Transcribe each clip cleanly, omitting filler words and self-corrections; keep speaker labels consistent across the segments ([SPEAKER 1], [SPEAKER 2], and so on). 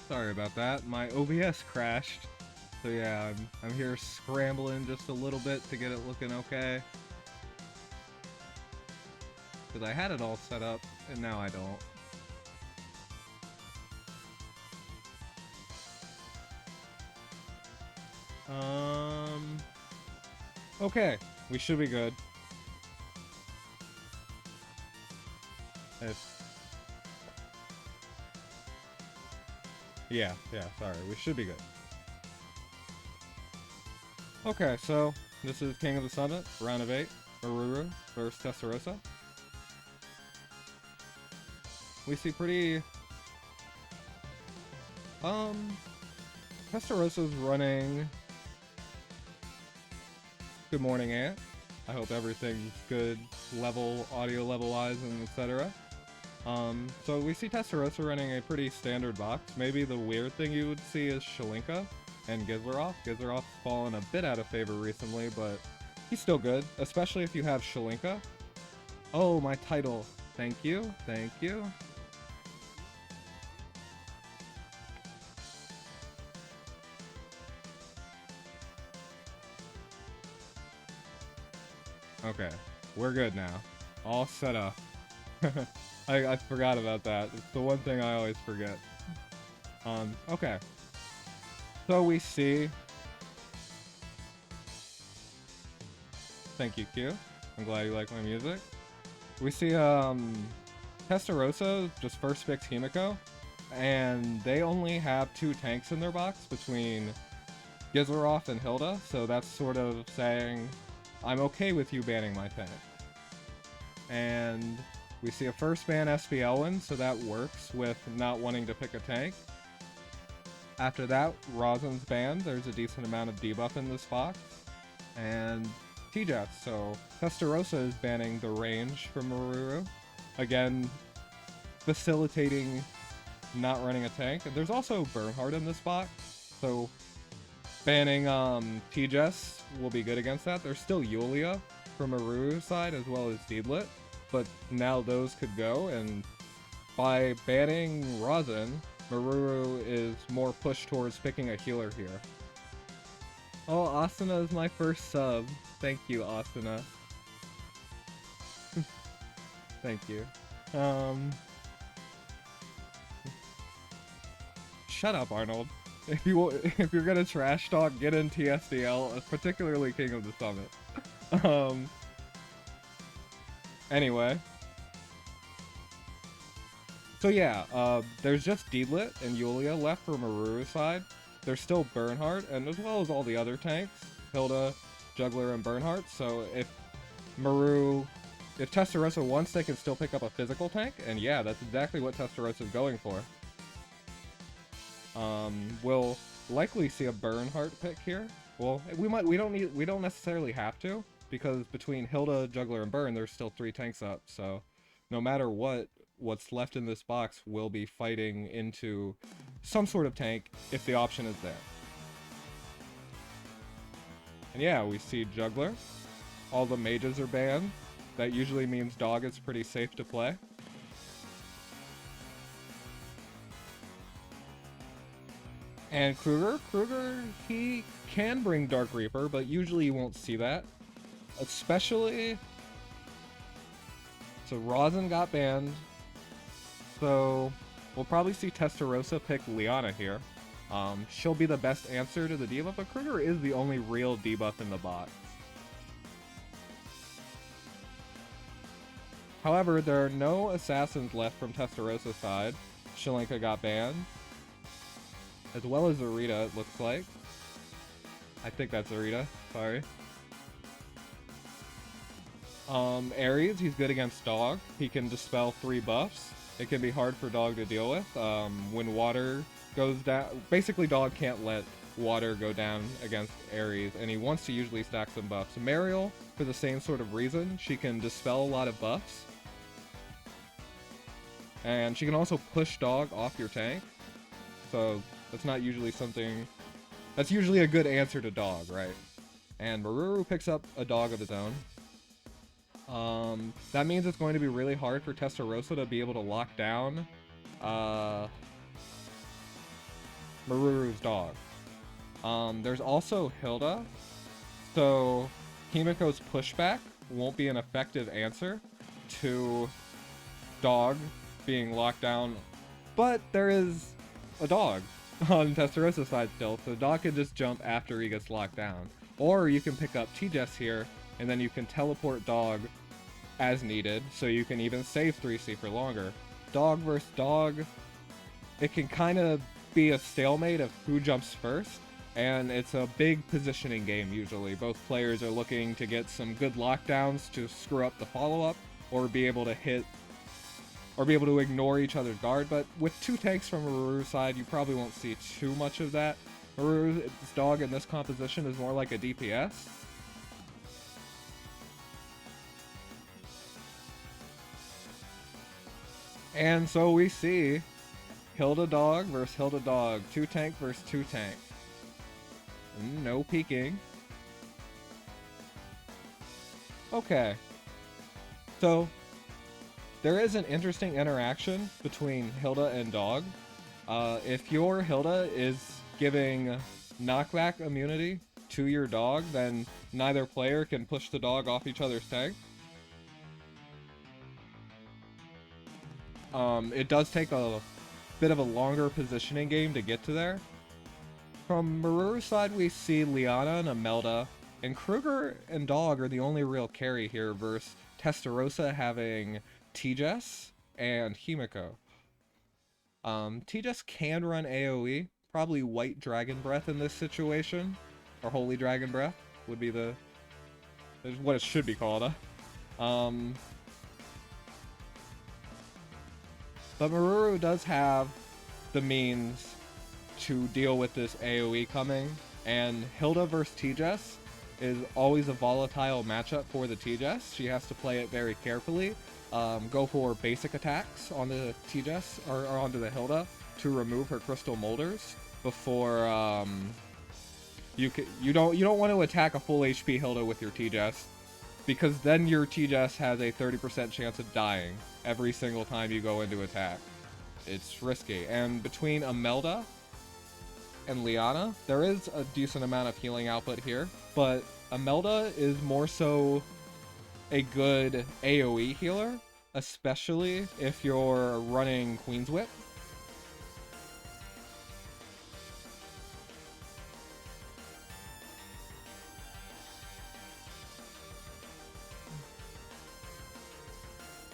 [SPEAKER 1] Sorry about that. My OBS crashed. So yeah, I'm here scrambling just a little bit to get it looking okay. Because I had it all set up, and now I don't. Okay, we should be good. If, yeah, sorry, we should be good. Okay, so this is King of the Summit, round of 8, Meruru versus Testarossa. We see pretty... Testarossa's running... Good morning, Ant. I hope everything's good level, audio level-wise, and etc. So we see Testarossa running a pretty standard box. Maybe the weird thing you would see is Shalinka and Gizleroth. Gizleroth's fallen a bit out of favor recently, but he's still good, especially if you have Shalinka. Oh, my title. Thank you, thank you. Okay, we're good now. All set up. I forgot about that. It's the one thing I always forget. Okay. So we see... Thank you, Q. I'm glad you like my music. We see, Testarossa just first picks Himiko, and they only have 2 tanks in their box between Gizleroth and Hilda, so that's sort of saying, I'm okay with you banning my tank. And we see a first ban SPL win, so that works with not wanting to pick a tank. After that, Rosin's banned. There's a decent amount of debuff in this box. And T-Jets, so Testarossa is banning the range from Meruru. Again, facilitating not running a tank. And there's also Bernhard in this box, so banning T-Jets will be good against that. There's still Yulia from Meruru's side as well as Deedlit, but now those could go, and by banning Rosin, Meruru is more pushed towards picking a healer here. Oh, Asuna is my first sub. Thank you, Asuna. Thank you. Shut up, Arnold. If you're gonna trash talk, get in TSDL, particularly King of the Summit. Anyway. So yeah, there's just Deedlit and Yulia left for Meruru's side. There's still Bernhard, and as well as all the other tanks, Hilda, Juggler, and Bernhard. So if Testarossa wants, they can still pick up a physical tank, and yeah, that's exactly what Testarossa is going for. We'll likely see a Bernhard pick here. Well, we don't necessarily have to, because between Hilda, Juggler, and Burn, there's still 3 tanks up, so no matter what's left in this box will be fighting into some sort of tank if the option is there. And yeah, we see Juggler. All the mages are banned. That usually means Dog is pretty safe to play. And Kruger, he can bring Dark Reaper, but usually you won't see that. Especially... So Rosin got banned. So we'll probably see Testarossa pick Liana here. She'll be the best answer to the debuff, but Kruger is the only real debuff in the box. However, there are no assassins left from Testarossa's side. Shalinka got banned. As well as Zarita, it looks like. I think that's Zarita, sorry. Ares, he's good against Dog. He can dispel 3 buffs. It can be hard for Dog to deal with. When water goes down... Basically, Dog can't let water go down against Ares, and he wants to usually stack some buffs. Mariel, for the same sort of reason, she can dispel a lot of buffs. And she can also push Dog off your tank. So that's not usually something... That's usually a good answer to Dog, right? And Meruru picks up a Dog of his own. That means it's going to be really hard for Testarossa to be able to lock down Meruru's dog. There's also Hilda, so Himiko's pushback won't be an effective answer to dog being locked down, but there is a dog on Testarossa's side still, so dog can just jump after he gets locked down. Or you can pick up T-Jess here, and then you can teleport dog as needed, so you can even save 3C for longer. Dog versus dog, it can kind of be a stalemate of who jumps first, and it's a big positioning game usually. Both players are looking to get some good lockdowns to screw up the follow-up, or be able to hit, or be able to ignore each other's guard, but with two tanks from Meruru's side, you probably won't see too much of that. Meruru's dog in this composition is more like a DPS. And so we see Hilda dog versus Hilda dog, 2 tank versus 2 tank. No peeking. Okay. So there is an interesting interaction between Hilda and dog. If your Hilda is giving knockback immunity to your dog, then neither player can push the dog off each other's tank. It does take a bit of a longer positioning game to get to there. From Meruru's side, we see Liana and Imelda, and Kruger and Dog are the only real carry here versus Testarossa having T-Jess and Himiko. T-Jess can run AoE, probably White Dragon Breath in this situation, or Holy Dragon Breath would be what it should be called. But Meruru does have the means to deal with this AoE coming, and Hilda versus T-Jess is always a volatile matchup for the T-Jess. She has to play it very carefully. Go for basic attacks on the T-Jess or onto the Hilda to remove her crystal molders before you don't want to attack a full HP Hilda with your T-Jess, because then your T-Jess has a 30% chance of dying every single time you go into attack. It's risky. And between Imelda and Liana, there is a decent amount of healing output here, but Imelda is more so a good AoE healer, especially if you're running Queen's Whip.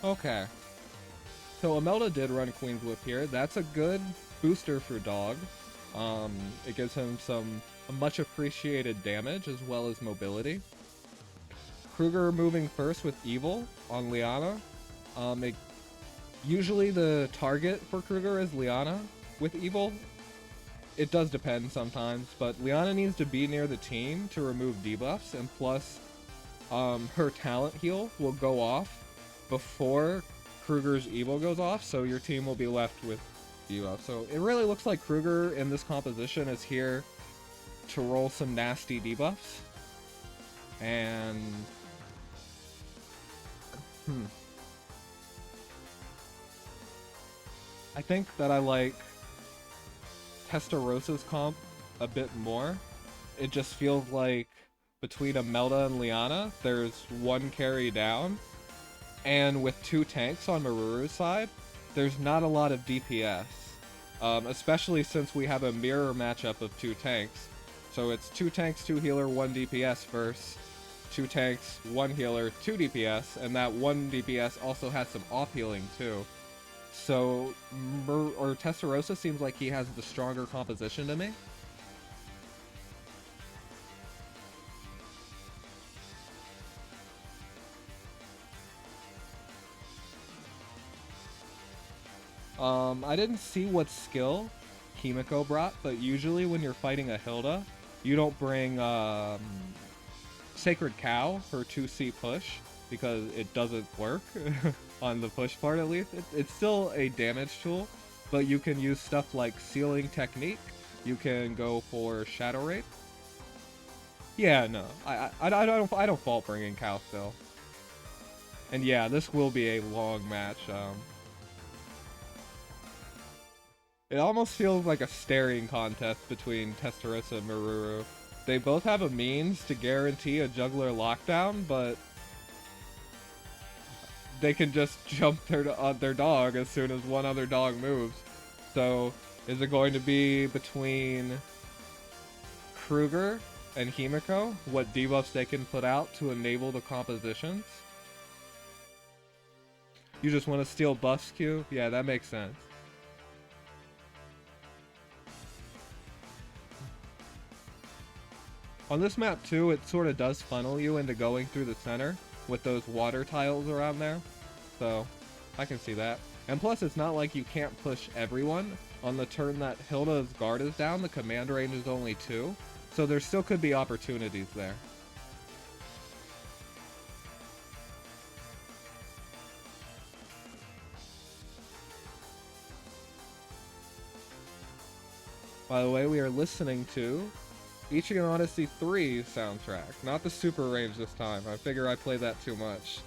[SPEAKER 1] Okay. So Imelda did run Queen's Whip here. That's a good booster for Dog. It gives him some much appreciated damage as well as mobility. Kruger moving first with Evil on Liana. Usually the target for Kruger is Liana with Evil. It does depend sometimes, but Liana needs to be near the team to remove debuffs, and plus her talent heal will go off before Kruger's Evil goes off, so your team will be left with debuffs. So it really looks like Kruger in this composition is here to roll some nasty debuffs. And I think that I like Testarossa's comp a bit more. It just feels like between Imelda and Liana, there's one carry down. And with 2 tanks on Meruru's side, there's not a lot of DPS. Especially since we have a mirror matchup of 2 tanks. So it's 2 tanks, 2 healer, 1 DPS versus 2 tanks, 1 healer, 2 DPS, and that 1 DPS also has some off healing too. So Testarossa seems like he has the stronger composition to me. I didn't see what skill Himiko brought, but usually when you're fighting a Hilda, you don't bring Sacred Cow for 2C push, because it doesn't work on the push part at least. It's still a damage tool, but you can use stuff like Sealing Technique. You can go for Shadow Rape. Yeah, no, I don't fault bringing Cow still. And yeah, this will be a long match. It almost feels like a staring contest between Testarossa and Meruru. They both have a means to guarantee a juggler lockdown, but they can just jump their dog as soon as one other dog moves. So, is it going to be between Kruger and Himiko, what debuffs they can put out to enable the compositions? You just want to steal buffs, Q? Yeah, that makes sense. On this map too, it sort of does funnel you into going through the center with those water tiles around there. So, I can see that. And plus, it's not like you can't push everyone. On the turn that Hilda's guard is down, the command range is only 2. So there still could be opportunities there. By the way, we are listening to Ichigan Odyssey 3 soundtrack. Not the Super Range this time. I figure I play that too much.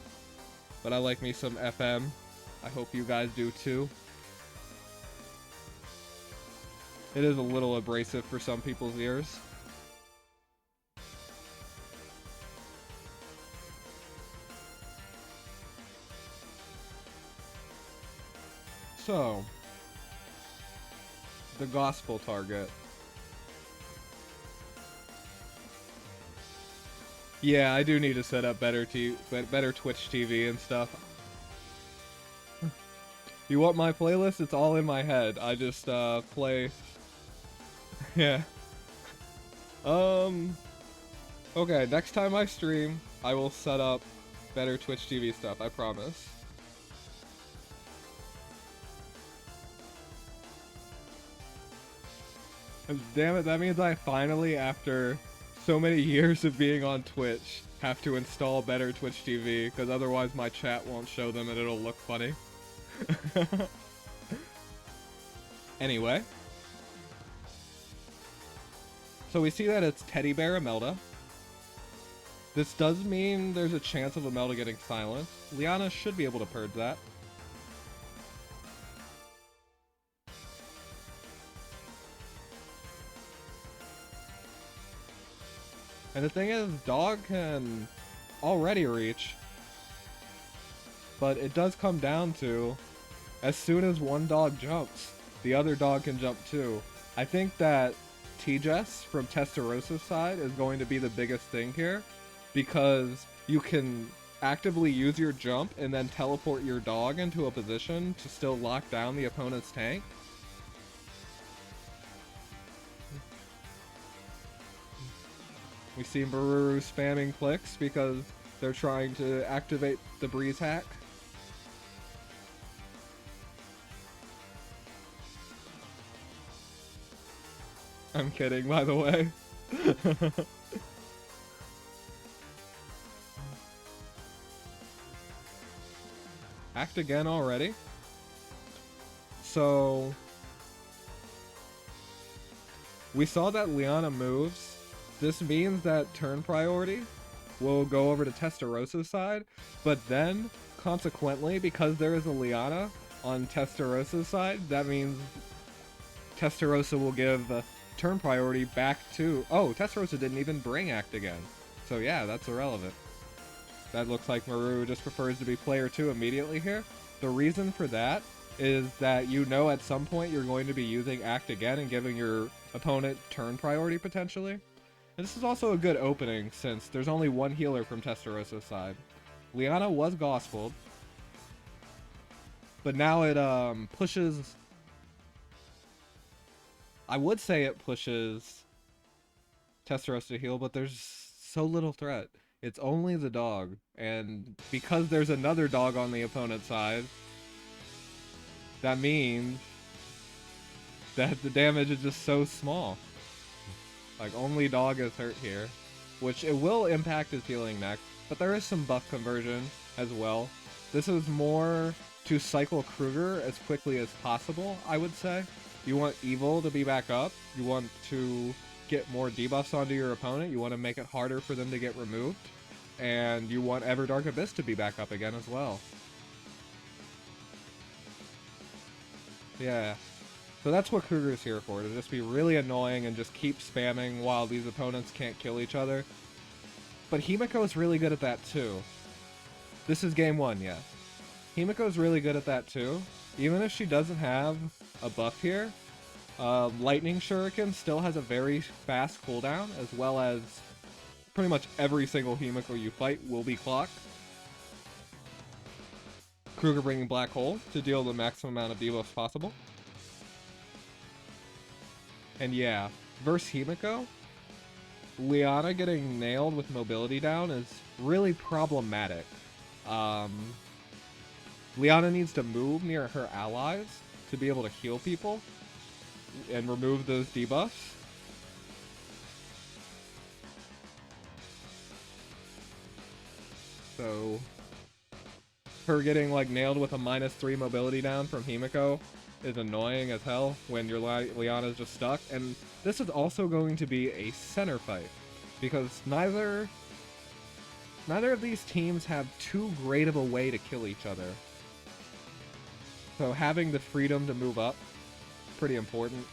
[SPEAKER 1] But I like me some FM. I hope you guys do too. It is a little abrasive for some people's ears. So, the gospel target. Yeah, I do need to set up better Twitch TV and stuff. You want my playlist? It's all in my head. I just play. Yeah. Okay, next time I stream, I will set up better Twitch TV stuff, I promise. And damn it, that means I finally, after so many years of being on Twitch, have to install better Twitch TV, because otherwise my chat won't show them and it'll look funny. Anyway. So we see that it's Teddy Bear Imelda. This does mean there's a chance of Imelda getting silenced. Liana should be able to purge that. And the thing is, dog can already reach. But it does come down to, as soon as one dog jumps, the other dog can jump too. I think that T-Jess from Testarossa's side is going to be the biggest thing here, because you can actively use your jump and then teleport your dog into a position to still lock down the opponent's tank. We see Meruru spamming clicks because they're trying to activate the breeze hack. I'm kidding, by the way. Act again already? So, we saw that Liana moves. This means that turn priority will go over to Testarossa's side, but then, consequently, because there is a Liana on Testarossa's side, that means Testarossa will give turn priority back to... Oh, Testarossa didn't even bring Act again. So yeah, that's irrelevant. That looks like Meruru just prefers to be player 2 immediately here. The reason for that is that you know at some point you're going to be using Act again and giving your opponent turn priority potentially. And this is also a good opening since there's only one healer from Testarossa's side. Liana was gospeled, but now it pushes... I would say it pushes Testarossa to heal, but there's so little threat. It's only the dog, and because there's another dog on the opponent's side, that means that the damage is just so small. Like, only dog is hurt here, which it will impact his healing next, but there is some buff conversion as well. This is more to cycle Kruger as quickly as possible, I would say. You want Evil to be back up, you want to get more debuffs onto your opponent, you want to make it harder for them to get removed, and you want Everdark Abyss to be back up again as well. Yeah. So that's what Kruger's here for, to just be really annoying and just keep spamming while these opponents can't kill each other. But Himiko's really good at that too. This is game 1, yes. Himiko's really good at that too. Even if she doesn't have a buff here, Lightning Shuriken still has a very fast cooldown, as well as pretty much every single Himiko you fight will be clocked. Kruger bringing Black Hole to deal the maximum amount of debuffs possible. And yeah, versus Himiko, Liana getting nailed with mobility down is really problematic. Liana needs to move near her allies to be able to heal people and remove those debuffs. So her getting like nailed with a -3 mobility down from Himiko is annoying as hell when your Liana's just stuck. And this is also going to be a center fight, because neither of these teams have too great of a way to kill each other. So having the freedom to move up, pretty important.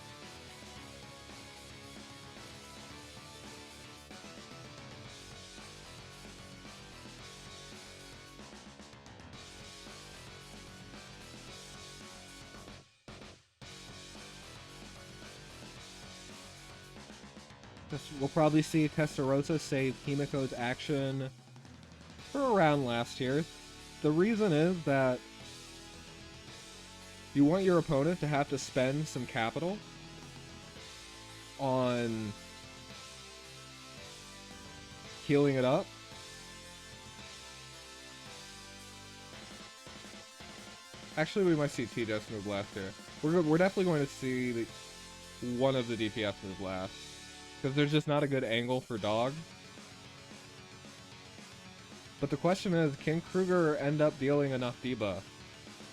[SPEAKER 1] We'll probably see Testarossa save Himiko's action for around last year. The reason is that you want your opponent to have to spend some capital on healing it up. Actually, we might see TJS move last here. We're definitely going to see one of the DPS move last, because there's just not a good angle for Dog. But the question is, can Kruger end up dealing enough debuff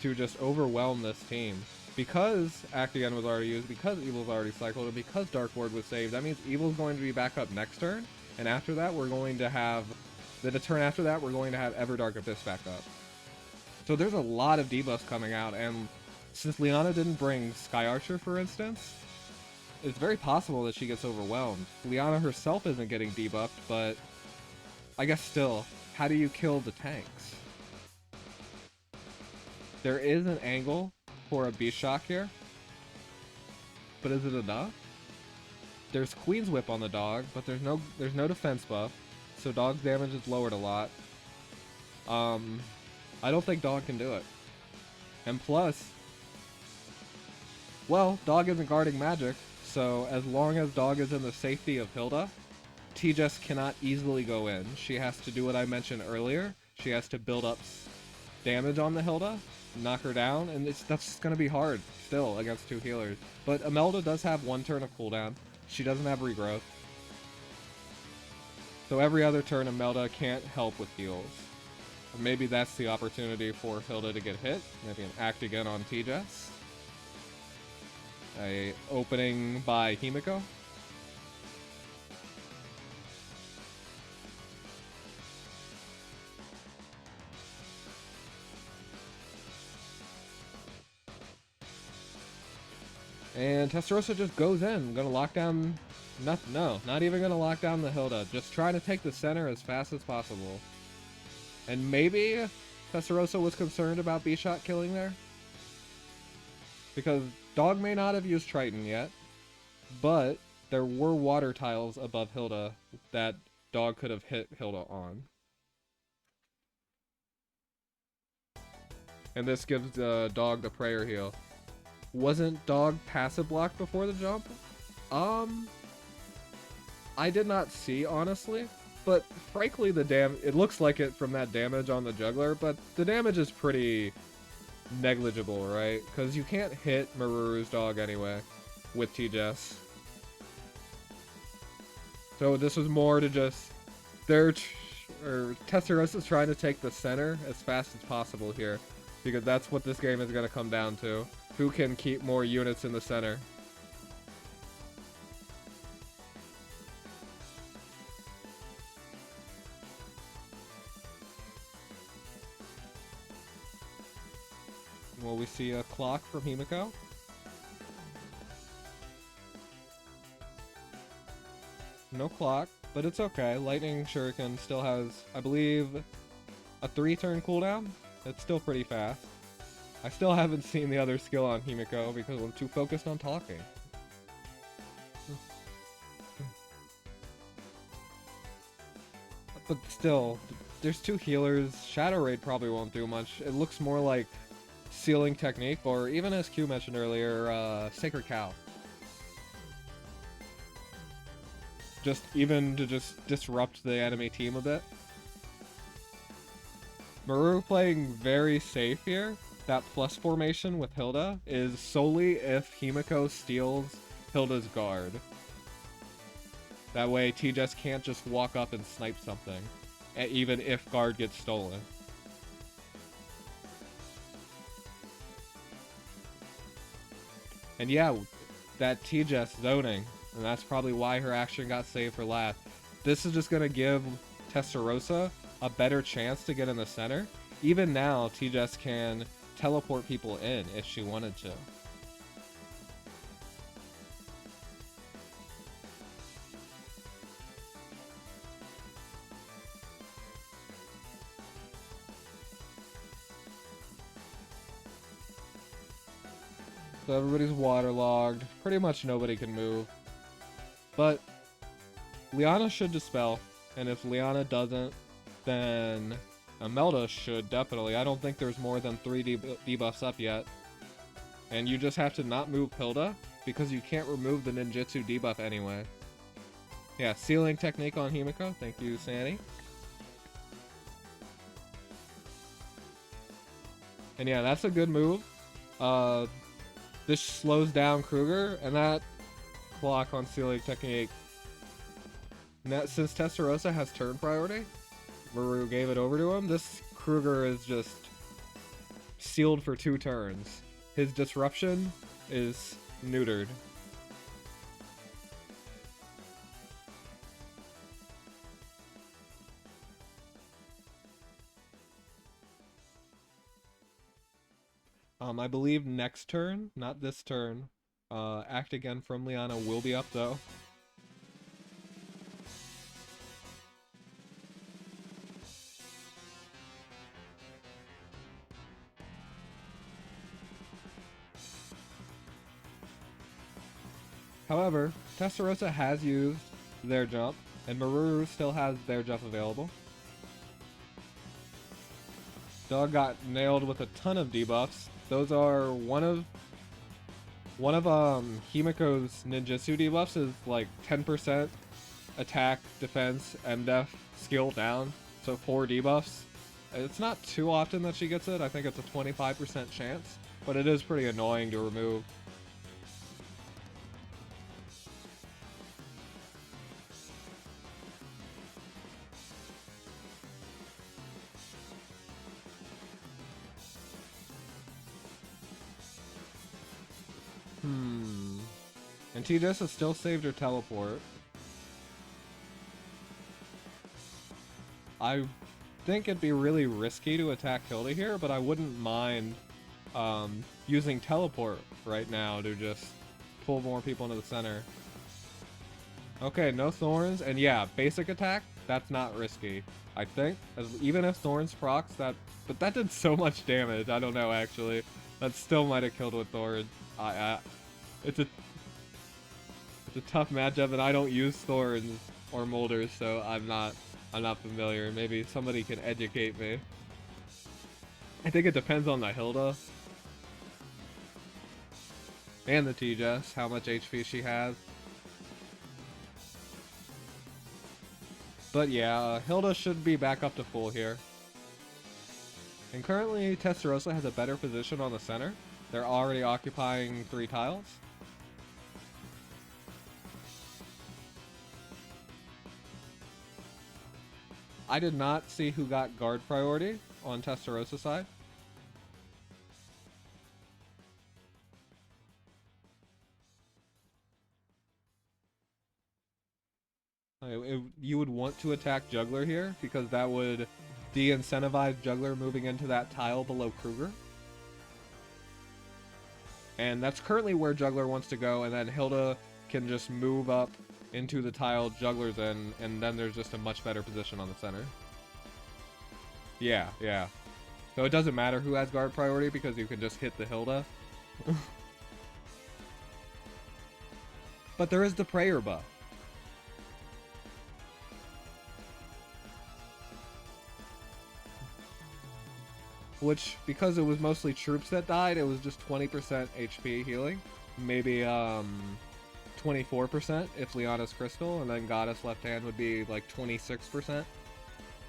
[SPEAKER 1] to just overwhelm this team? Because Actigen was already used, because Evil's already cycled, and because Dark Ward was saved, that means Evil's going to be back up next turn, and after that we're going to have, the turn after that we're going to have Everdark Abyss back up. So there's a lot of debuffs coming out, and since Liana didn't bring Sky Archer, for instance, it's very possible that she gets overwhelmed. Liana herself isn't getting debuffed, but I guess still, how do you kill the tanks? There is an angle for a Beast Shock here, but is it enough? There's Queen's Whip on the Dog, but there's no defense buff, so Dog's damage is lowered a lot. I don't think Dog can do it. And plus, well, Dog isn't guarding magic, so as long as Dog is in the safety of Hilda, TJS cannot easily go in. She has to do what I mentioned earlier. She has to build up damage on the Hilda, knock her down, and that's just going to be hard still against two healers. But Imelda does have 1 turn of cooldown. She doesn't have regrowth. So every other turn Imelda can't help with heals. Or maybe that's the opportunity for Hilda to get hit. Maybe an act again on TJS. A opening by Himiko. And Testarossa just goes in. Gonna lock down... No, not even gonna lock down the Hilda. Just trying to take the center as fast as possible. And maybe Testarossa was concerned about B-Shot killing there? Because Dog may not have used Triton yet, but there were water tiles above Hilda that Dog could have hit Hilda on. And this gives Dog the prayer heal. Wasn't Dog passive blocked before the jump? I did not see, honestly, but frankly it looks like it from that damage on the juggler, but the damage is pretty negligible, right? Because you can't hit Meruru's Dog anyway with TJS. So this was more to just... Testarossa is trying to take the center as fast as possible here, because that's what this game is going to come down to. Who can keep more units in the center? Will we see a clock from Himiko? no clock, but it's okay. Lightning Shuriken still has, I believe, a 3-turn cooldown. It's still pretty fast. I still haven't seen the other skill on Himiko because I'm too focused on talking. But still, there's 2 healers. Shadow Raid probably won't do much. It looks more like Sealing Technique, or even as Q mentioned earlier, Sacred Cow. Just even to just disrupt the enemy team a bit. Meruru playing very safe here. That plus formation with Hilda is solely if Himiko steals Hilda's guard. That way TJS can't just walk up and snipe something, even if guard gets stolen. And yeah, that TJS zoning, and that's probably why her action got saved for last. This is just going to give Testarossa a better chance to get in the center. Even now, TJS can teleport people in if she wanted to. So everybody's waterlogged. Pretty much nobody can move. But Liana should dispel. And if Liana doesn't, then Imelda should definitely. I don't think there's more than 3 debuffs up yet. And you just have to not move Hilda, because you can't remove the ninjutsu debuff anyway. Yeah, Sealing Technique on Himiko. Thank you, Sandy. And yeah, that's a good move. This slows down Kruger, and that clock on Sealing Technique. And that, since Testarossa has turn priority, Meruru gave it over to him, this Kruger is just sealed for 2 turns. His disruption is neutered. I believe next turn, not this turn, Act Again from Liana will be up though. However, Testarossa has used their jump, and Meruru still has their jump available. Dog got nailed with a ton of debuffs. Those are one of Himiko's ninjutsu debuffs is like 10% attack, defense, MDef, skill down. So 4 debuffs. It's not too often that she gets it. I think it's a 25% chance, but it is pretty annoying to remove. And TJS has still saved her teleport. I think it'd be really risky to attack Hilda here, but I wouldn't mind using teleport right now to just pull more people into the center. Okay, no thorns, and yeah, basic attack, that's not risky, I think. Even if thorns procs, but that did so much damage, I don't know actually. That still might have killed with thorns. It's a tough matchup, and I don't use thorns or molders, so I'm not familiar. Maybe somebody can educate me. I think it depends on the Hilda and the TJS, how much HP she has. But yeah, Hilda should be back up to full here. And currently, Testarossa has a better position on the center. They're already occupying 3 tiles. I did not see who got guard priority on Testarossa's side. You would want to attack Juggler here, because that would de-incentivize Juggler moving into that tile below Kruger. And that's currently where Juggler wants to go, and then Hilda can just move up into the tile Juggler's in, and then there's just a much better position on the center. Yeah, yeah. So it doesn't matter who has guard priority because you can just hit the Hilda. But there is the prayer buff. Which, because it was mostly troops that died, it was just 20% HP healing. Maybe 24% if Liana's Crystal, and then Goddess Left Hand would be like 26%.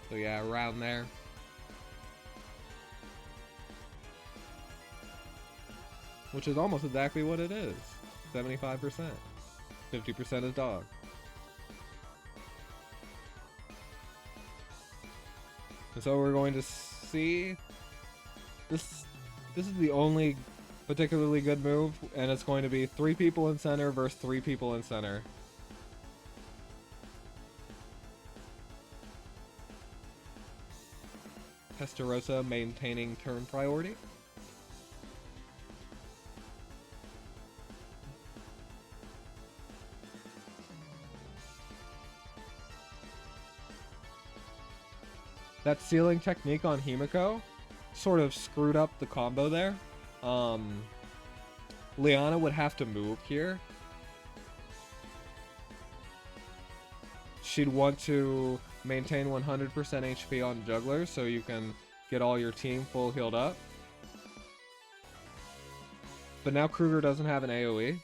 [SPEAKER 1] So yeah, around there. Which is almost exactly what it is. 75%. 50% is dog. And so we're going to see... This is the only particularly good move, and it's going to be 3 people in center versus 3 people in center. Testarossa maintaining turn priority. That sealing technique on Himiko sort of screwed up the combo there. Liana would have to move here. She'd want to maintain 100% HP on Juggler so you can get all your team full healed up. But now Kruger doesn't have an AoE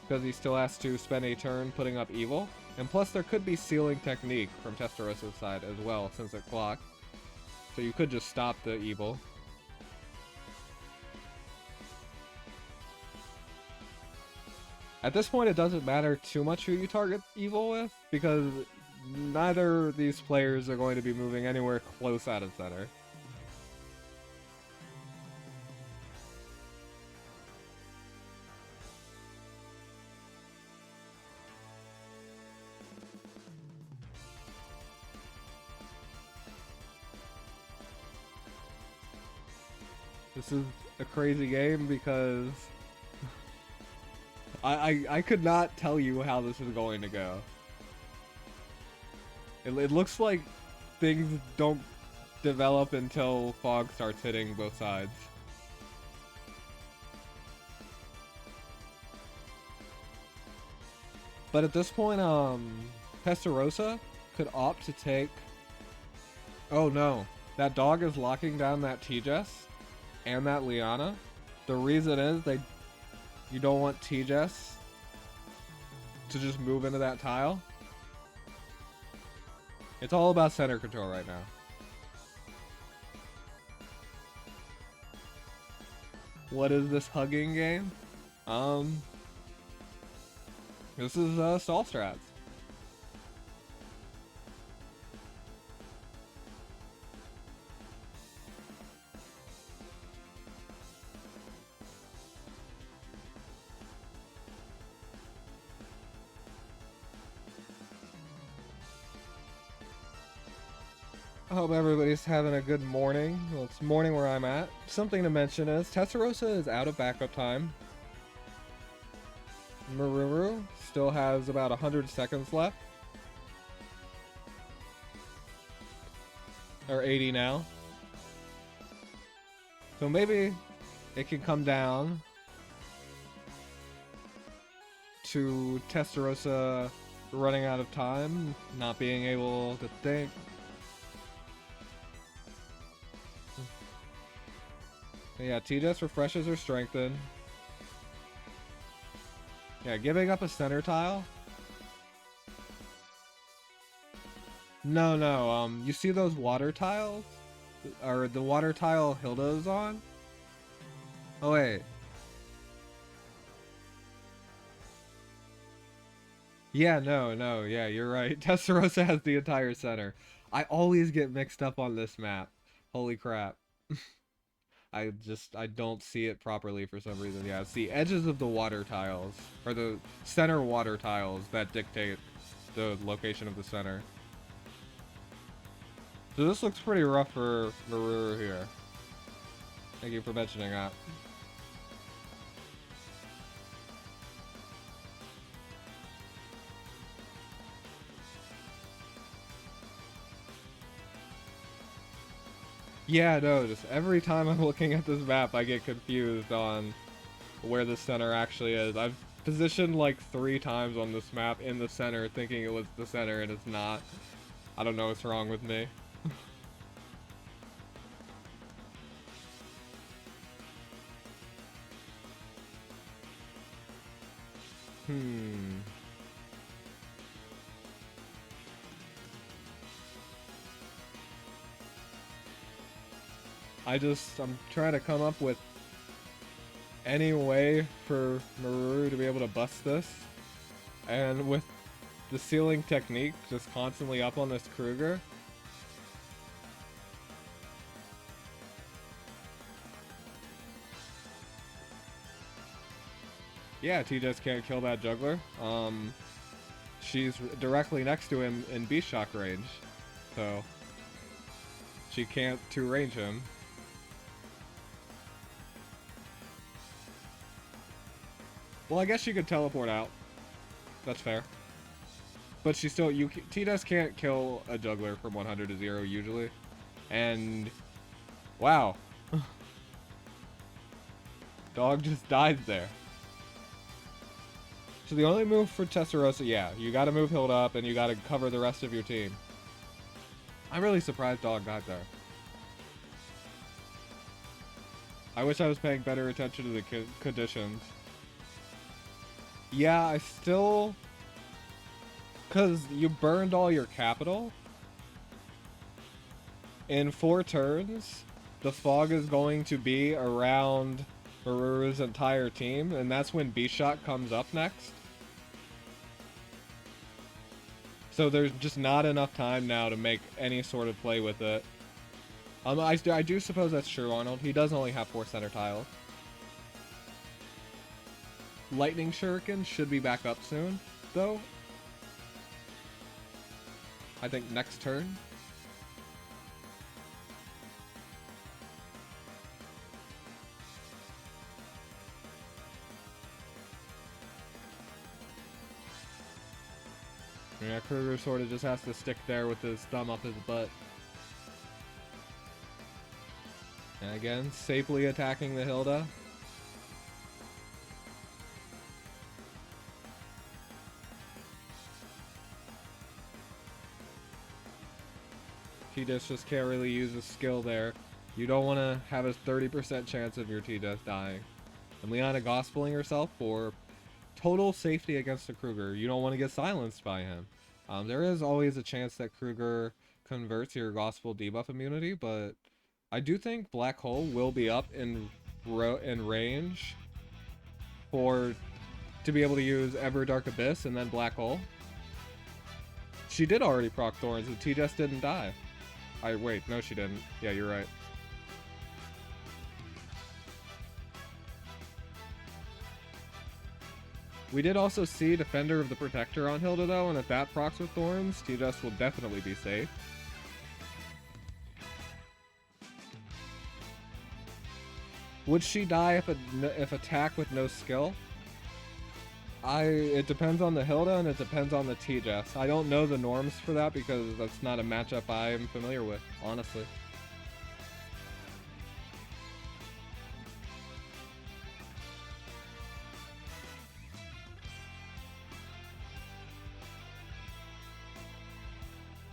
[SPEAKER 1] because he still has to spend a turn putting up evil. And plus there could be sealing technique from Testarossa's side as well since it clocked. So you could just stop the evil. At this point, it doesn't matter too much who you target evil with, because neither of these players are going to be moving anywhere close out of center. This is a crazy game because I could not tell you how this is going to go. It looks like things don't develop until fog starts hitting both sides. But at this point, Testarossa could opt to take... Oh no, that dog is locking down that T-Jess and that Liana. The reason is you don't want T-Jess to just move into that tile. It's all about center control right now. What is this hugging game? This is stall strats. I hope everybody's having a good morning. Well, it's morning where I'm at. Something to mention is Testarossa is out of backup time. Meruru still has about 100 seconds left. Or 80 now. So maybe it can come down to Testarossa running out of time, not being able to think. Yeah, T-Jess refreshes her strengthen. Yeah, giving up a center tile. No, you see those water tiles? Or the water tile Hilda's on? Oh wait. Yeah, no, yeah, you're right. Testarossa has the entire center. I always get mixed up on this map. Holy crap. I don't see it properly for some reason. Yeah, it's the edges of the water tiles, or the center water tiles that dictate the location of the center. So this looks pretty rough for Meruru here. Thank you for mentioning that. Yeah, no, just every time I'm looking at this map, I get confused on where the center actually is. I've positioned like 3 times on this map in the center, thinking it was the center, and it's not. I don't know what's wrong with me. I'm trying to come up with any way for Meruru to be able to bust this. And with the ceiling technique just constantly up on this Kruger. Yeah, T just can't kill that juggler. She's directly next to him in beast shock range. So she can't 2-range him. Well, I guess she could teleport out. That's fair. But she still, T-Dust can't kill a juggler from 100 to 0 usually. And, wow. Dog just died there. So the only move for Testarossa, yeah, you gotta move Hilda up and you gotta cover the rest of your team. I'm really surprised Dog got there. I wish I was paying better attention to the conditions. Yeah, I still... Because you burned all your capital. In 4 turns, the fog is going to be around Meruru's entire team, and that's when Beast Shot comes up next. So there's just not enough time now to make any sort of play with it. I do suppose that's true, Arnold. He does only have 4 center tiles. Lightning Shuriken should be back up soon, though. I think next turn. Yeah, Kruger sort of just has to stick there with his thumb up his butt. And again, safely attacking the Hilda. T-Disk just can't really use his skill there. You don't want to have a 30% chance of your T-Disk dying. And Liana gospeling herself for total safety against the Kruger. You don't want to get silenced by him. There is always a chance that Kruger converts your gospel debuff immunity, but I do think Black Hole will be up in range to be able to use Ever Dark Abyss and then Black Hole. She did already proc Thorns, and T just didn't die. Wait, no she didn't. Yeah, you're right. We did also see Defender of the Protector on Hilda though, and if that procs with Thorns, T-Dust will definitely be safe. Would she die if attack with no skill? It depends on the Hilda and it depends on the T-Jess. I don't know the norms for that because that's not a matchup I'm familiar with, honestly.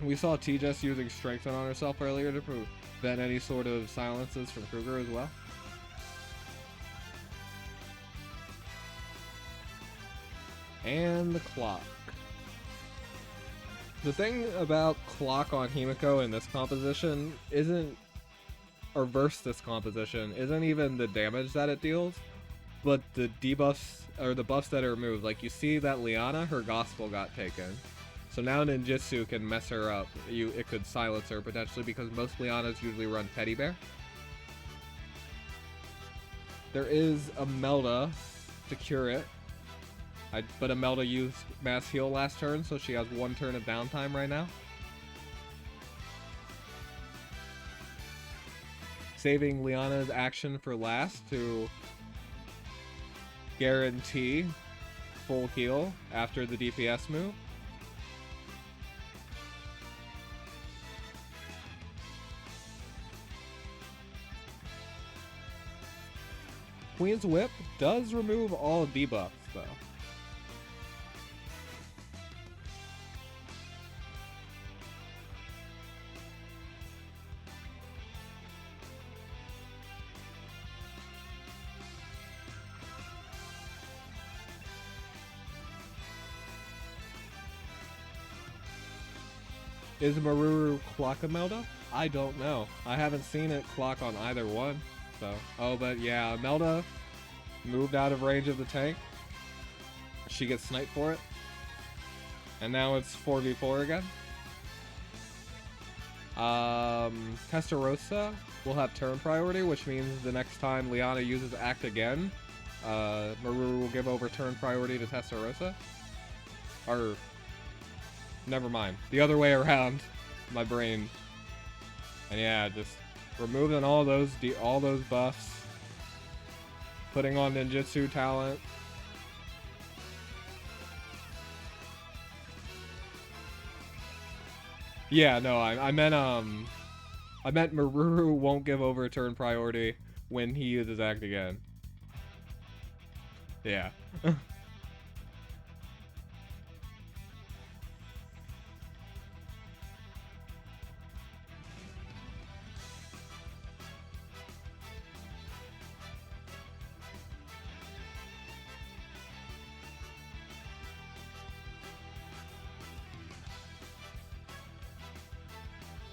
[SPEAKER 1] We saw T-Jess using Strengthen on herself earlier to prevent any sort of silences from Kruger as well. And the clock. The thing about clock on Himiko in this composition versus this composition, isn't even the damage that it deals, but the debuffs, or the buffs that are removed. Like, you see that Liana, her gospel got taken. So now Ninjutsu can mess her up. It could silence her potentially because most Lianas usually run Teddy Bear. There is a Melda to cure it. But Imelda used Mass Heal last turn, so she has 1 turn of downtime right now. Saving Liana's action for last to guarantee full heal after the DPS move. Queen's Whip does remove all debuffs, though. Is Meruru clock a Melda? I don't know. I haven't seen it clock on either one. So, oh, but yeah, Melda moved out of range of the tank. She gets sniped for it. And now it's 4v4 again. Testarossa will have turn priority, which means the next time Liana uses Act again, Meruru will give over turn priority to Testarossa. Or, never mind. The other way around. My brain. And yeah, just removing all those buffs. Putting on ninjutsu talent. Yeah, no, I meant Meruru won't give over turn priority when he uses Act again. Yeah.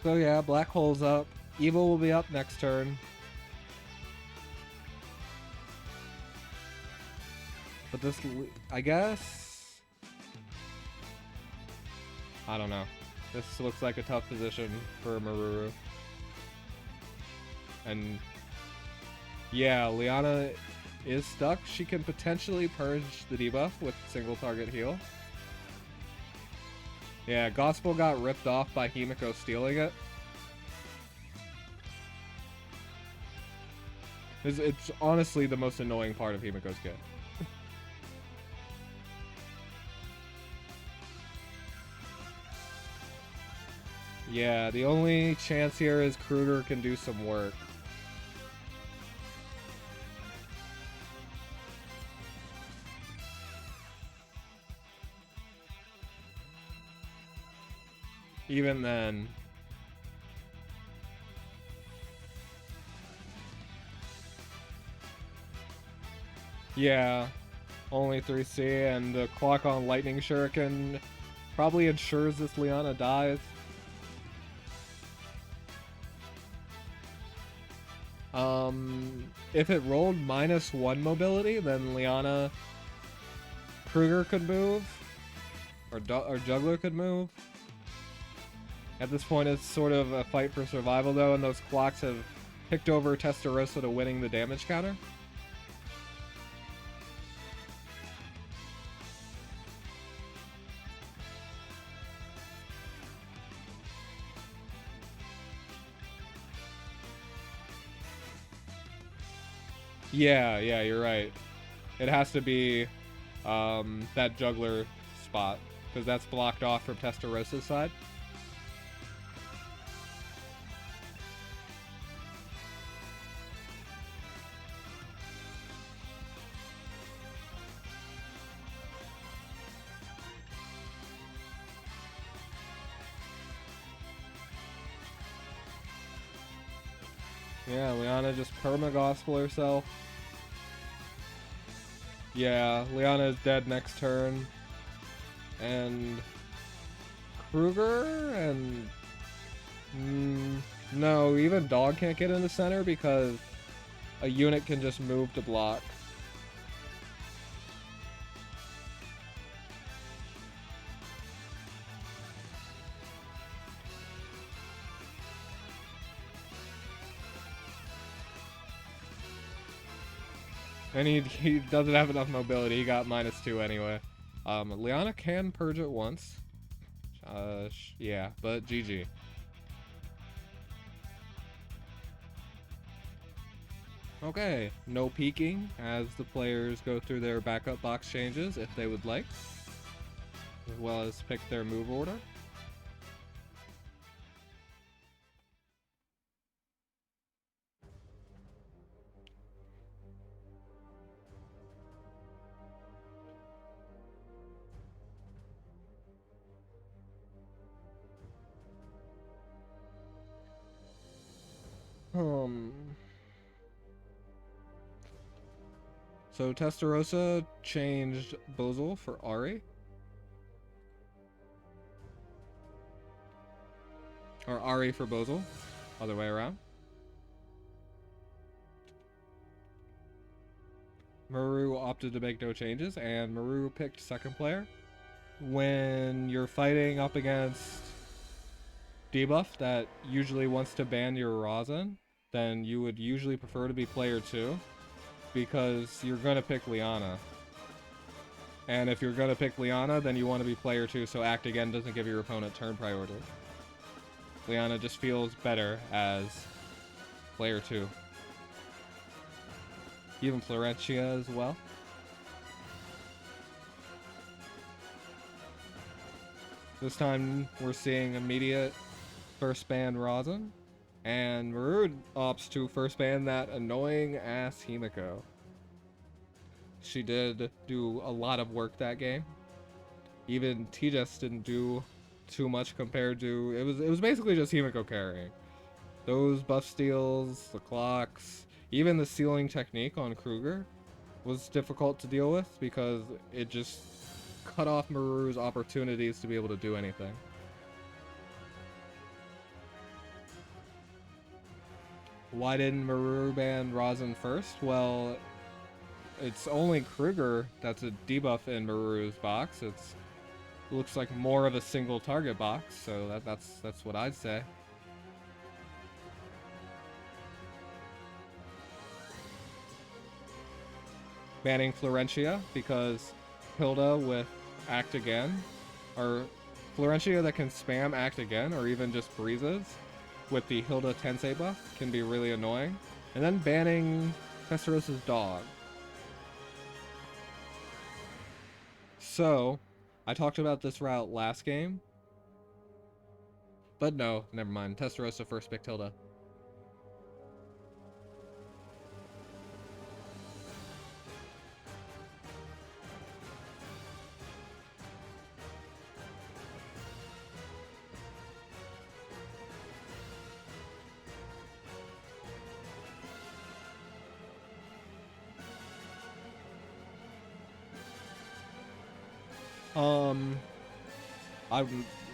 [SPEAKER 1] So yeah, Black Hole's up. Evil will be up next turn. But this, I guess... I don't know. This looks like a tough position for Meruru. And... yeah, Liana is stuck. She can potentially purge the debuff with single target heal. Yeah, Gospel got ripped off by Himiko stealing it. It's honestly the most annoying part of Himiko's kit. Yeah, the only chance here is Kruger can do some work. Even then... yeah, only 3C, and the clock on Lightning Shuriken probably ensures this Liana dies. If it rolled -1 mobility, then Liana... Kruger could move, or Juggler could move. At this point, it's sort of a fight for survival, though, and those clocks have picked over Testarossa to winning the damage counter. Yeah, you're right. It has to be that Juggler spot, because that's blocked off from Testarossa's side. Yeah, Liana just perma-gospel herself. Yeah, Liana is dead next turn. And... Kruger and... no, even Dog can't get in the center because a unit can just move to block. And he doesn't have enough mobility. He got -2 anyway. Liana can purge it once. Yeah, but GG. Okay, no peeking as the players go through their backup box changes if they would like, as well as pick their move order. Um. So Testarossa changed Bozel for Ari. Or Ari for Bozel. Other way around. Meruru opted to make no changes, and Meruru picked second player. When you're fighting up against debuff that usually wants to ban your Rosin, then you would usually prefer to be player 2, because you're going to pick Liana. And if you're going to pick Liana, then you want to be player 2, so Act Again doesn't give your opponent turn priority. Liana just feels better as player 2. Even Florentia as well. This time we're seeing immediate first ban Rosin, and Meruru opts to first ban that annoying ass Himiko. She did do a lot of work that game. Even T-Jess didn't do too much compared to it was basically just Himiko carrying. Those buff steals, the clocks, even the sealing technique on Kruger was difficult to deal with because it just cut off Meruru's opportunities to be able to do anything. Why didn't Meruru ban Rosin first? Well, it's only Kruger that's a debuff in Meruru's box. It looks like more of a single target box, so that's what I'd say. Banning Florentia because Hilda with Act Again, or Florentia that can spam Act Again, or even just breezes with the Hilda Tensei buff can be really annoying. And then banning Testarossa's dog. So, I talked about this route last game, but no, never mind. Testarossa first picked Hilda.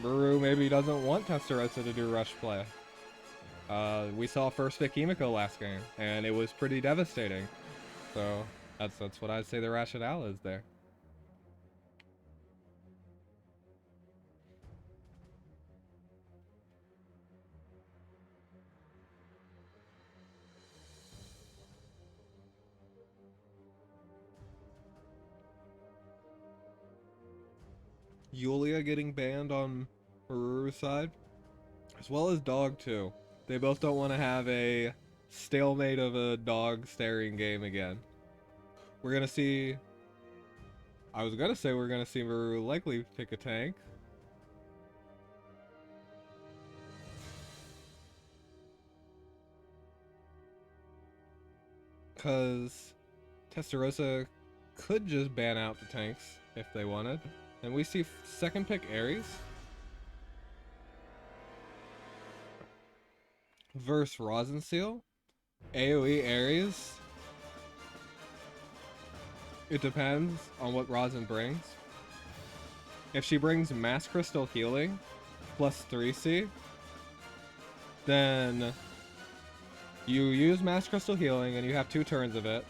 [SPEAKER 1] Meruru maybe doesn't want Testarossa to do rush play. We saw first pick Himiko last game, and it was pretty devastating. So that's what I'd say the rationale is there. Yulia getting banned on Meruru's side, as well as Dog too. They both don't want to have a stalemate of a dog staring game again. We're gonna see. I was gonna say we're gonna see Meruru likely pick a tank. Because Testarossa could just ban out the tanks if they wanted. And we see second pick Ares versus Rosin Seal. AoE Ares. It depends on what Rosin brings. If she brings Mass Crystal Healing plus 3C, then you use Mass Crystal Healing and you have 2 turns of it.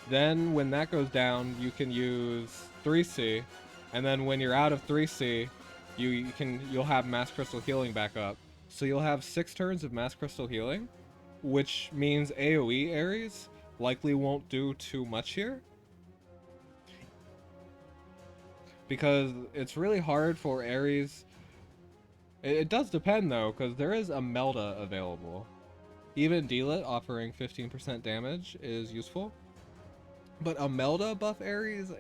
[SPEAKER 1] Then when that goes down, you can use 3C, and then when you're out of 3C, you'll have Mass Crystal Healing back up. So you'll have 6 turns of Mass Crystal Healing, which means AoE Ares likely won't do too much here. Because it's really hard for Ares. It does depend though, because there is a Melda available. Even Dealet offering 15% damage is useful. But a Melda buff Ares,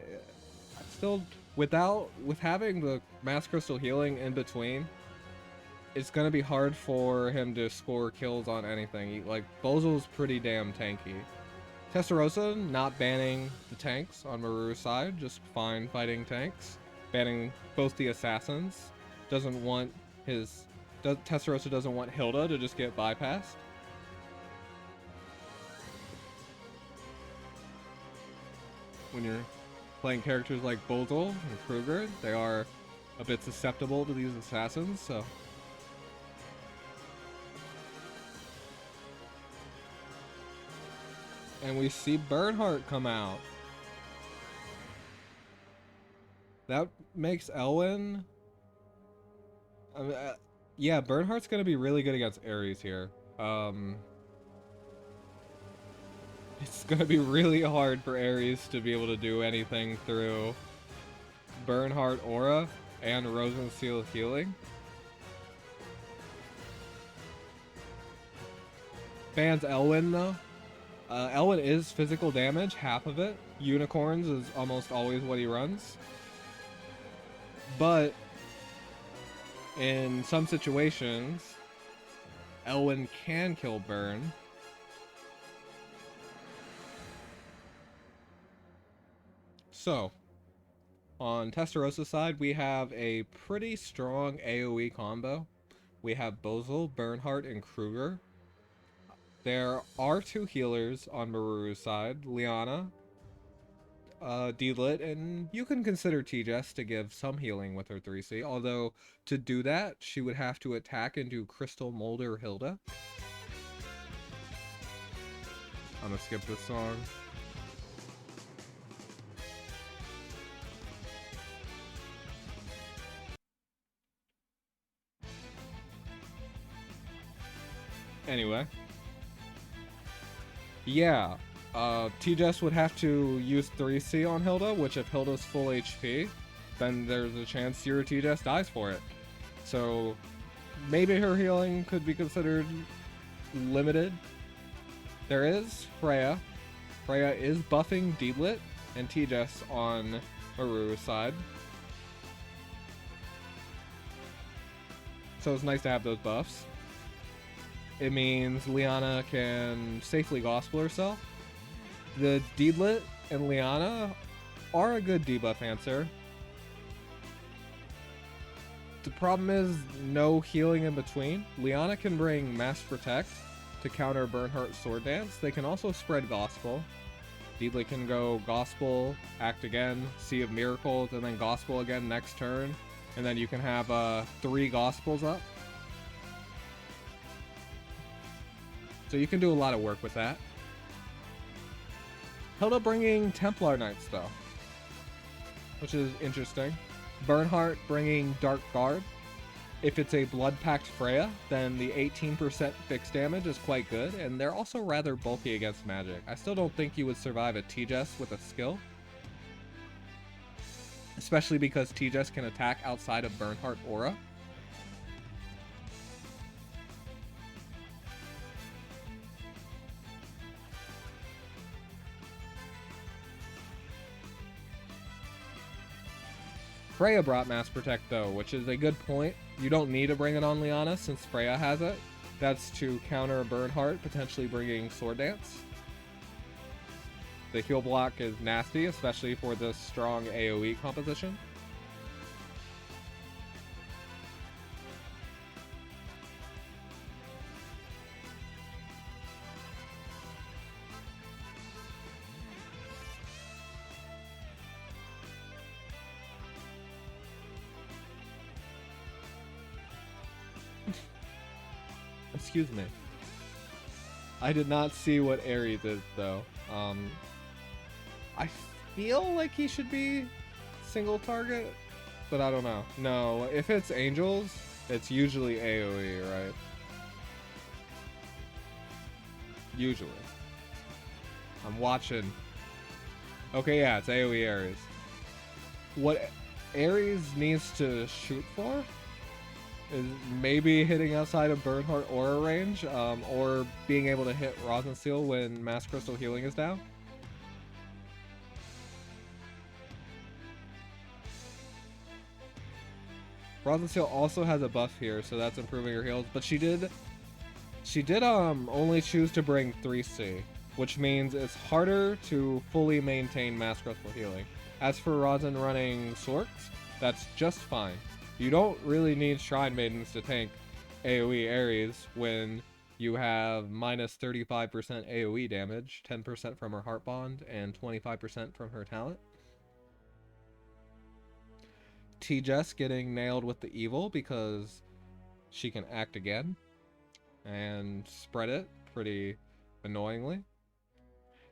[SPEAKER 1] still, with having the Mass Crystal Healing in between, it's going to be hard for him to score kills on anything. Like, Bozel's pretty damn tanky. Testarossa not banning the tanks on Meruru's side, just fine fighting tanks. Banning both the assassins. Testarossa doesn't want Hilda to just get bypassed. when you're playing characters like Bozel and Kruger. They are a bit susceptible to these assassins, so... And we see Bernhardt come out. That makes Elwyn... yeah, Bernhardt's gonna be really good against Ares here. It's gonna be really hard for Ares to be able to do anything through Bernhardt Aura and Rosenseal healing. Bans Elwyn though. Elwyn is physical damage, half of it. Unicorns is almost always what he runs. But in some situations, Elwyn can kill Burn. So, on Testarossa's side, we have a pretty strong AoE combo. We have Bozel, Bernhardt, and Kruger. There are 2 healers on Meruru's side, Liana, D-Lit, and you can consider T-Jess to give some healing with her 3C, although to do that, she would have to attack into Crystal Molder Hilda. I'm gonna skip this song. Anyway. Yeah, T-Jess would have to use 3C on Hilda, which if Hilda's full HP, then there's a chance your T-Jess dies for it. So, maybe her healing could be considered limited. There is Freya. Freya is buffing D-Lit and T-Jess on Meruru's side. So it's nice to have those buffs. It means Liana can safely gospel herself. The D-Lit and Liana are a good debuff answer. The problem is no healing in between. Liana can bring Mass Protect to counter Bernhardt's Sword Dance. They can also spread Gospel. D-Lit can go Gospel, act again, Sea of Miracles, and then Gospel again next turn. And then you can have 3 Gospels up. So you can do a lot of work with that. Hilda bringing Templar Knights though, which is interesting. Bernhardt bringing Dark Guard. If it's a Blood Pact Freya, then the 18% fixed damage is quite good, and they're also rather bulky against magic. I still don't think you would survive a T-Jess with a skill. Especially because T-Jess can attack outside of Bernhardt Aura. Freya brought Mass Protect though, which is a good point. You don't need to bring it on Liana since Freya has it. That's to counter Bernhardt, potentially bringing Sword Dance. The heal block is nasty, especially for this strong AoE composition. Excuse me. I did not see what Ares is, though. I feel like he should be single target, but I don't know. No, if it's Angels, it's usually AoE, right? Usually. I'm watching. Okay, yeah, it's AoE Ares. What Ares needs to shoot for is maybe hitting outside of Bernhardt Aura range, or being able to hit Rosenseal when Mass Crystal Healing is down. Rosenseal also has a buff here, so that's improving her heals, but she did only choose to bring 3C, which means it's harder to fully maintain Mass Crystal Healing. As for Rosin running Sorks, that's just fine. You don't really need Shrine Maidens to tank AoE Ares when You have minus 35% AoE damage, 10% from her Heart Bond, and 25% from her talent. T-Jess getting nailed with the evil because she can act again and spread it pretty annoyingly.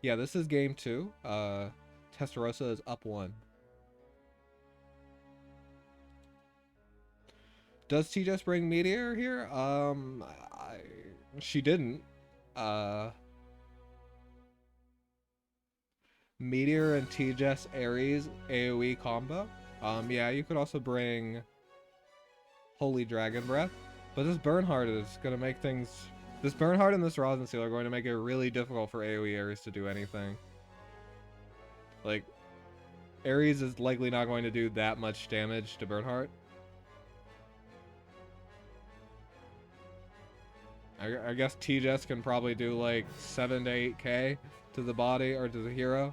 [SPEAKER 1] Yeah, this is game 2. Testarossa is up 1. Does T-Jess bring Meteor here? She didn't. Meteor and T-Jess Ares AoE combo. Yeah, you could also bring Holy Dragon Breath. But this Bernhardt is going to make things... This Bernhardt and this Rosin Seal are going to make it really difficult for AoE Ares to do anything. Like, Ares is likely not going to do that much damage to Bernhardt. I guess T-Jess can probably do like 7 to 8k to the body or to the hero.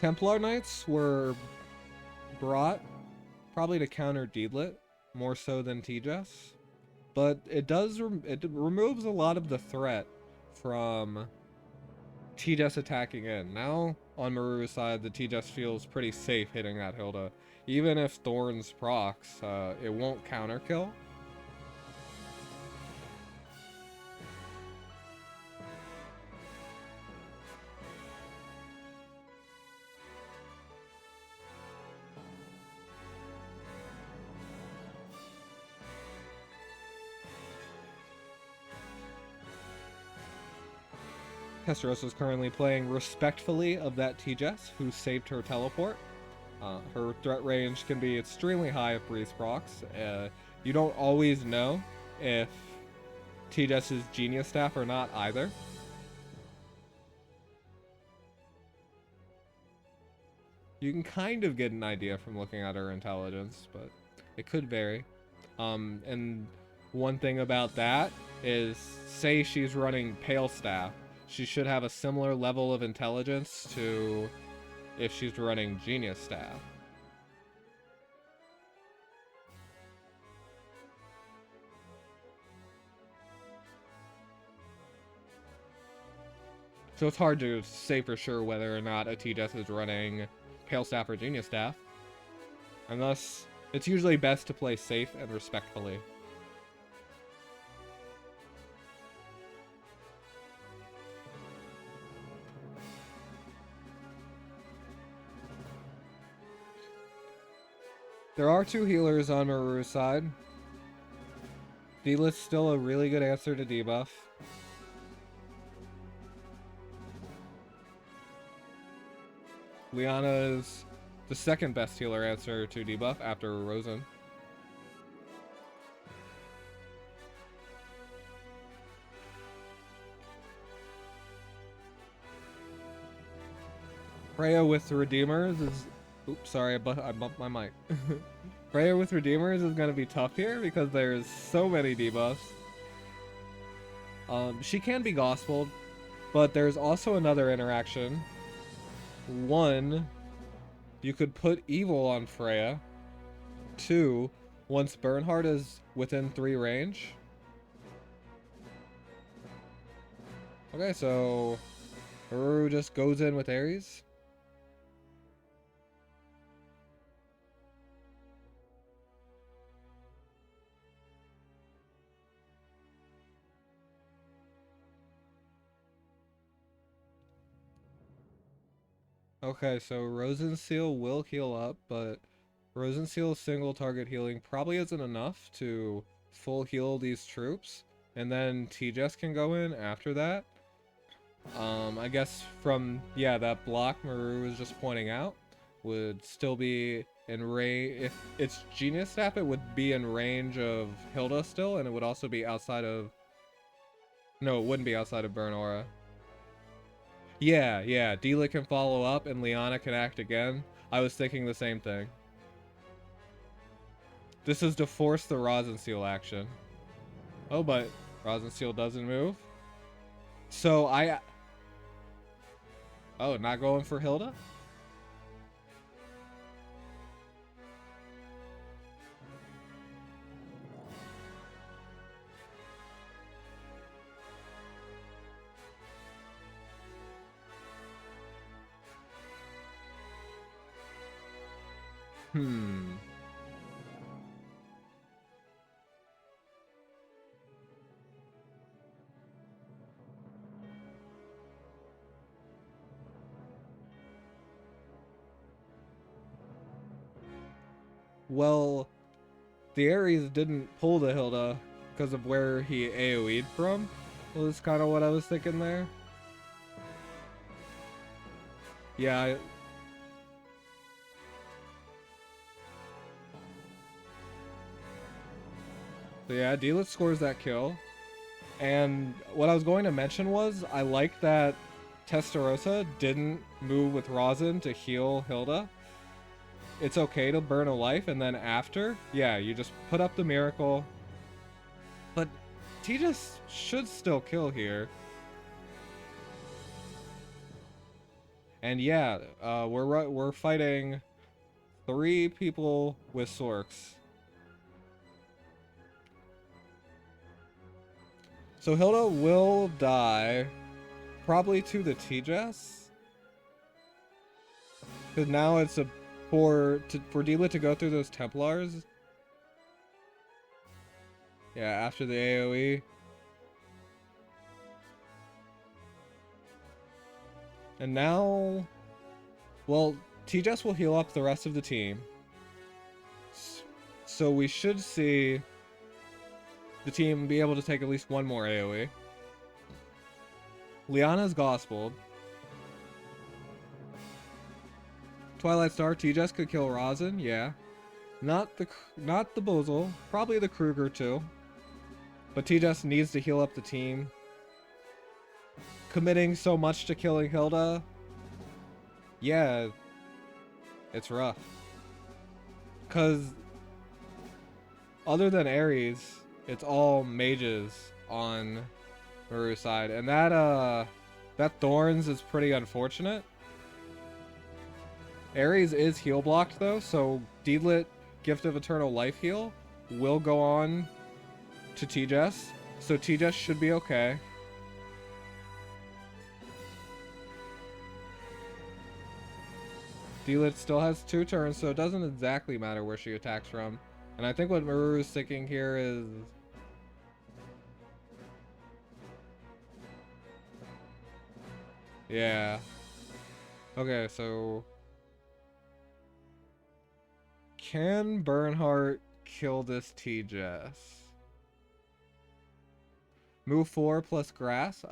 [SPEAKER 1] Templar Knights were brought probably to counter Deedlit more so than T-Jess, but it does it removes a lot of the threat from T-Jess attacking in. Now on Meruru's side, the T-Jess feels pretty safe hitting that Hilda. Even if Thorns procs, it won't counter kill. Testarossa is currently playing respectfully of that T-Jess, who saved her teleport. Her threat range can be extremely high if Breeze procs. You don't always know if T-Jess is Genius Staff or not either. You can kind of get an idea from looking at her intelligence, but it could vary. And one thing about that is, say she's running Pale Staff, she should have a similar level of intelligence to if she's running Genius Staff. So it's hard to say for sure whether or not a T-Jess is running Pale Staff or Genius Staff. Unless, it's usually best to play safe and respectfully. There are 2 healers on Meruru's side. Deedlit's still a really good answer to debuff. Liana is the second best healer answer to debuff after Rosen. Freya with Redeemers is... Oops, sorry, I bumped my mic. Freya with Redeemers is going to be tough here because there's so many debuffs. She can be gospeled, but there's also another interaction. 1, you could put evil on Freya. 2, once Bernhardt is within 3 range. Okay, so Meruru just goes in with Ares. Okay, so Rosen Seal will heal up, but Rosen Seal's single target healing probably isn't enough to full heal these troops, and then T-Jess can go in after that. I guess from, yeah, that block Meruru was just pointing out would still be in range. If it's Genius Staff, it would be in range of Hilda still, and it would also be outside of... No, it wouldn't be outside of Burn Aura. Yeah, Deedlit can follow up and Liana can act again. I was thinking the same thing. This is to force the Rosin Seal action. Oh, but Rosin Seal doesn't move. So oh, not going for Hilda? Well, the Ares didn't pull the Hilda because of where he AoE'd from. Was kind of what I was thinking there. Yeah. So yeah, Delit scores that kill. And what I was going to mention was, I like that Testarossa didn't move with Rosin to heal Hilda. It's okay to burn a life, and then after, yeah, you just put up the miracle. But Tejas should still kill here. And yeah, we're fighting 3 people with Sorks. So Hilda will die, probably to the Tejas. Because now it's a for Deela to go through those Templars. Yeah, after the AoE. And now, well, Tejas will heal up the rest of the team. So we should see the team be able to take at least one more AoE. Liana's Gospeled. Twilight Star, Tejas could kill Rosin, yeah. Not the Bozel, probably the Kruger too. But Tejas needs to heal up the team. Committing so much to killing Hilda, yeah, it's rough. Cause other than Ares, it's all mages on Meruru's side, and that Thorns is pretty unfortunate. Ares is heal blocked though, so Deedlit Gift of Eternal Life Heal will go on to Tejas, so Tejas should be okay. Deedlit still has 2 turns, so it doesn't exactly matter where she attacks from. And I think what Meruru is thinking here is... yeah. Okay, so... can Bernhardt kill this Tejas? Move 4 plus grass.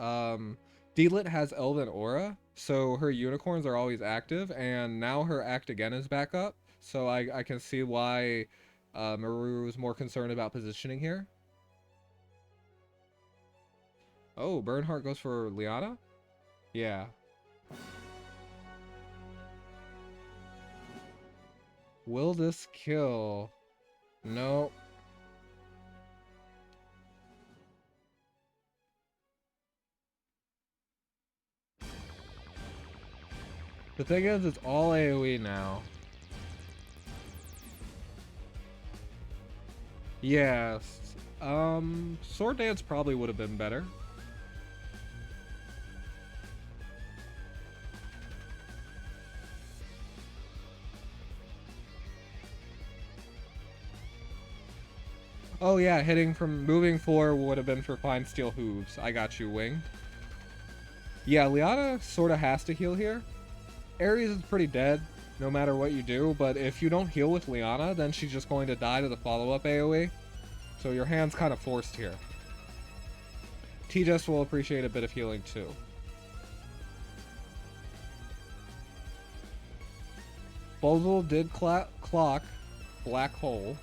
[SPEAKER 1] Deedlit has Elven Aura, so her unicorns are always active, and now her Act Again is back up. So I can see why Meruru is more concerned about positioning here. Oh, Bernhardt goes for Liana? Yeah. Will this kill? No. The thing is, it's all AoE now. Yes. Sword Dance probably would have been better. Oh yeah, moving 4 would have been for Fine Steel Hooves. I got you, Wing. Yeah, Liana sort of has to heal here. Ares is pretty dead, no matter what you do, but if you don't heal with Liana, then she's just going to die to the follow-up AoE. So your hand's kind of forced here. Tejas will appreciate a bit of healing too. Bozel did clock Black Hole,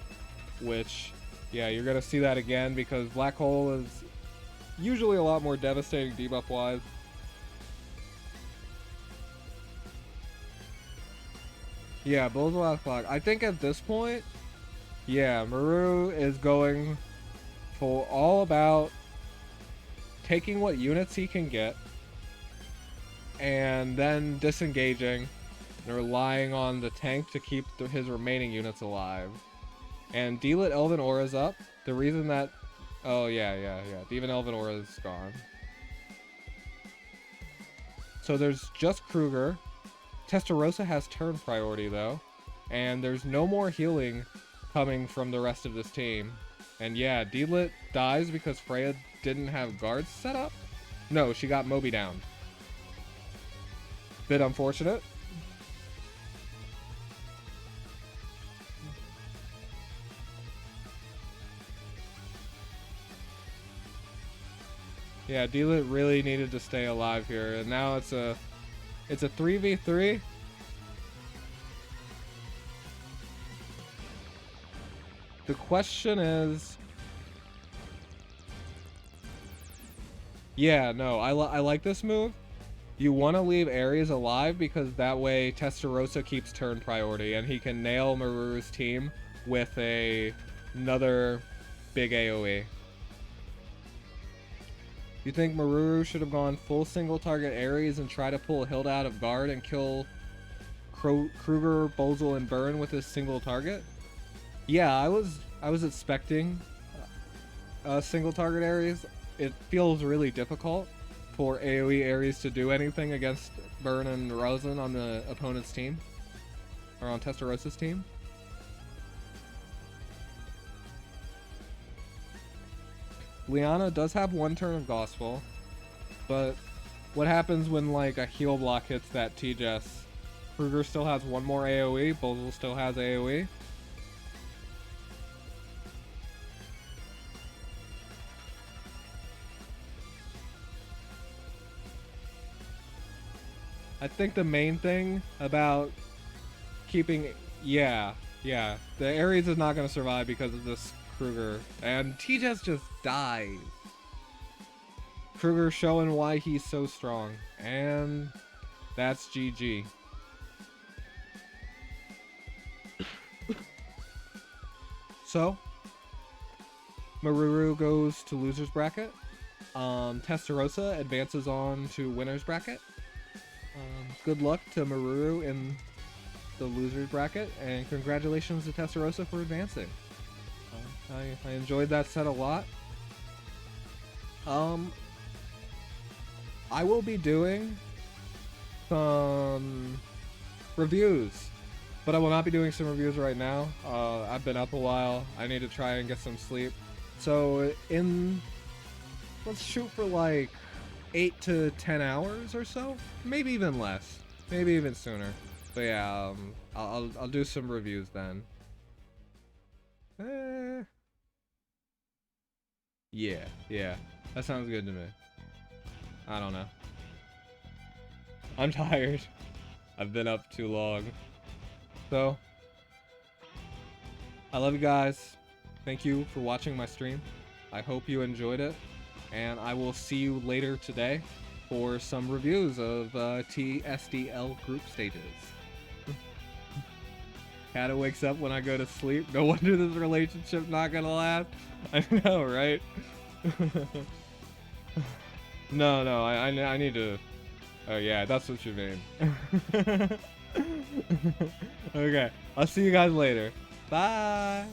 [SPEAKER 1] which, yeah, you're going to see that again because Black Hole is usually a lot more devastating debuff-wise. Yeah, Bozel has clock. I think at this point, Yeah, Meruru is going for all about taking what units he can get and then disengaging and relying on the tank to keep his remaining units alive. And D-Lit Elven Aura's up. The reason that... Oh, yeah. Demon Elven Aura's gone. So there's just Kruger. Testarossa has turn priority, though. And there's no more healing coming from the rest of this team. And yeah, D-Lit dies because Freya didn't have guards set up? No, she got Moby down. Bit unfortunate. Yeah, D-Lit really needed to stay alive here, and now it's a 3v3. The question is... Yeah, no, I like this move. You want to leave areas alive because that way Testarossa keeps turn priority and he can nail Meruru's team with another big AoE. You think Meruru should have gone full single target Ares and try to pull Hilda out of guard and kill Kruger, Bozel, and Burn with his single target? Yeah, I was expecting a single target Ares. It feels really difficult for AoE Ares to do anything against Burn and Rosen on the opponent's team, or on Testarossa's team. Liana does have one turn of Gospel, but what happens when like a heal block hits that T-Jess? Kruger still has one more AoE, Bozel still has AoE. I think the main thing about keeping... Yeah. The Ares is not going to survive because of this Kruger. And T-Jess just dies. Kruger showing why he's so strong. And that's GG. So, Meruru goes to loser's bracket. Testarossa advances on to winner's bracket. Good luck to Meruru in the loser's bracket, and congratulations to Testarossa for advancing. I enjoyed that set a lot. I will be doing some reviews, but I will not be doing some reviews right now. I've been up a while. I need to try and get some sleep. So let's shoot for like 8 to 10 hours or so, maybe even less, maybe even sooner. But yeah, I'll do some reviews then. Yeah, that sounds good to me. I don't know. I'm tired. I've been up too long. So, I love you guys. Thank you for watching my stream. I hope you enjoyed it. And I will see you later today for some reviews of TSDL group stages. Kata wakes up when I go to sleep. No wonder this relationship's not gonna last. I know, right? No, I need to... Oh yeah, that's what you mean. Okay, I'll see you guys later. Bye!